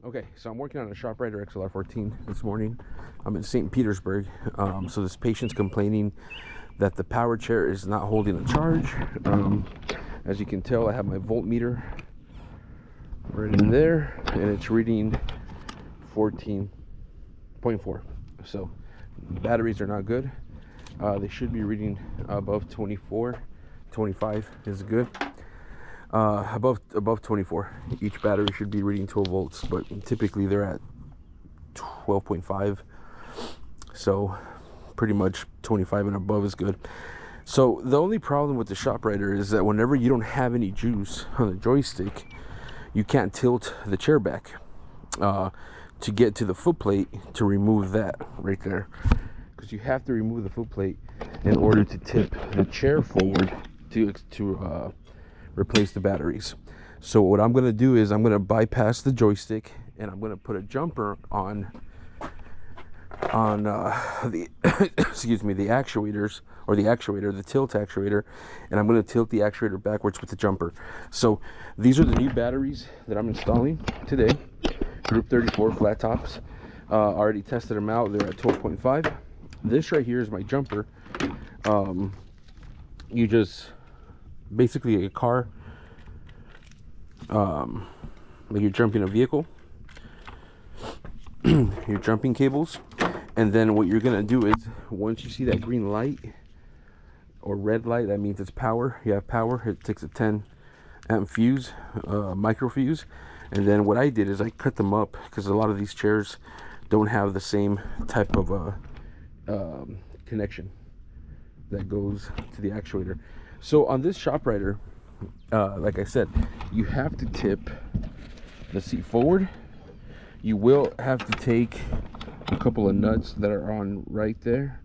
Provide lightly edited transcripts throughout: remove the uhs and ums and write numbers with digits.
Okay, so I'm working on a Shoprider XLR14 this morning. I'm in St. Petersburg. So this patient's complaining that the power chair is not holding a charge. As you can tell, I have my voltmeter right in there, and it's reading 14.4. So batteries are not good. They should be reading above 24. 25 is good. Above 24, each battery should be reading 12 volts, but typically they're at 12.5, so pretty much 25 and above is good. So the only problem with the Shoprider is that whenever you don't have any juice on the joystick, you can't tilt the chair back to get to the foot plate to remove that right there, because you have to remove the foot plate in order to tip the chair forward to replace the batteries. So what I'm going to do is I'm going to bypass the joystick, and I'm going to put a jumper on the excuse me, the actuators, or the actuator, the tilt actuator, and I'm going to tilt the actuator backwards with the jumper. So these are the new batteries that I'm installing today, Group 34 flat tops. Already tested them out. They're at 12.5. This right here is my jumper. You just basically a car, like you're jumping a vehicle, you're jumping cables, and then what you're gonna do is, once you see that green light or red light, that means it's power. You have power. It takes a 10 amp fuse, micro fuse, and then what I did is I cut them up, because a lot of these chairs don't have the same type of connection that goes to the actuator. So on this Shoprider, like I said, you have to tip the seat forward. You will have to take a couple of nuts that are on right there,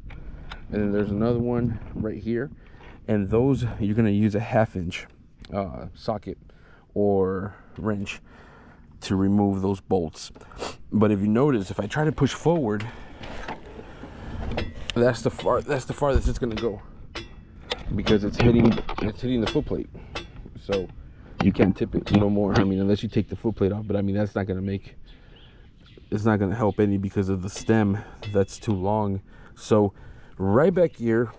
and then there's another one right here, and those you're going to use a 1/2 inch socket or wrench to remove those bolts. But if you notice, if I try to push forward, that's the farthest it's going to go, because it's hitting the foot plate. So you can't tip it no more. I mean, unless you take the foot plate off, but I mean, that's not going to help any, because of the stem that's too long. So right back here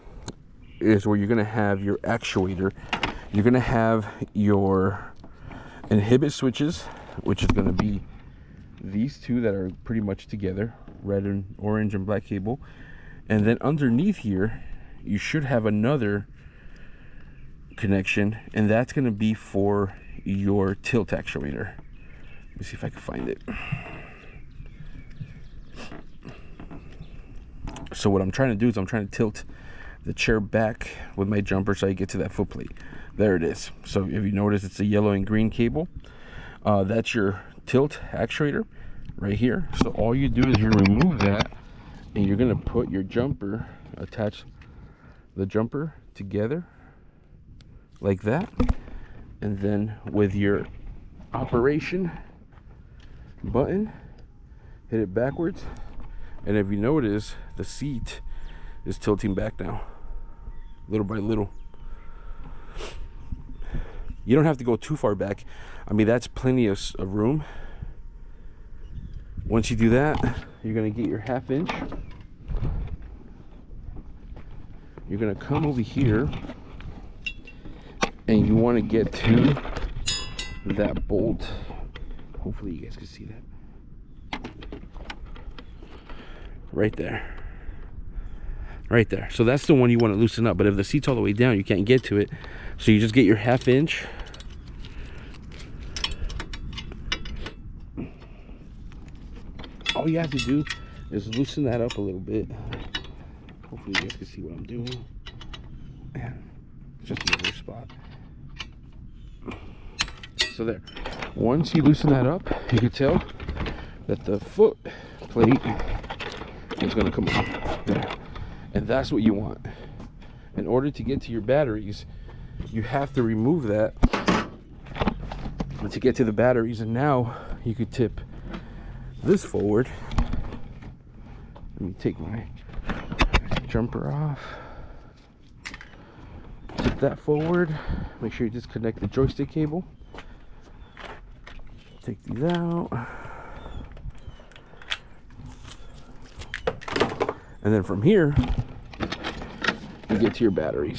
is where you're going to have your actuator. You're going to have your inhibit switches, which is going to be these two that are pretty much together, red and orange and black cable. And then underneath here, you should have another connection, and that's going to be for your tilt actuator. Let me see if I can find it. So what I'm trying to do is I'm trying to tilt the chair back with my jumper so I get to that foot plate. There it is. So if you notice, it's a yellow and green cable. That's your tilt actuator right here. So all you do is you remove that, and you're going to put your jumper, attach the jumper together like that, and then with your operation button, hit it backwards, and if you notice, the seat is tilting back now, little by little. You don't have to go too far back. I mean, that's plenty of room. Once you do that, you're going to get your 1/2 inch. You're going to come over here, and you want to get to that bolt. Hopefully you guys can see that. Right there. Right there. So that's the one you want to loosen up. But if the seat's all the way down, you can't get to it. So you just get your 1/2 inch. All you have to do is loosen that up a little bit. Hopefully you guys can see what I'm doing. It's just another spot. So there. Once you loosen that up, you can tell that the foot plate is going to come off. There. And that's what you want. In order to get to your batteries, you have to remove that to get to the batteries. And now you could tip this forward. Let me take my jumper off. Tip that forward. Make sure you disconnect the joystick cable. Take these out. And then from here, you get to your batteries.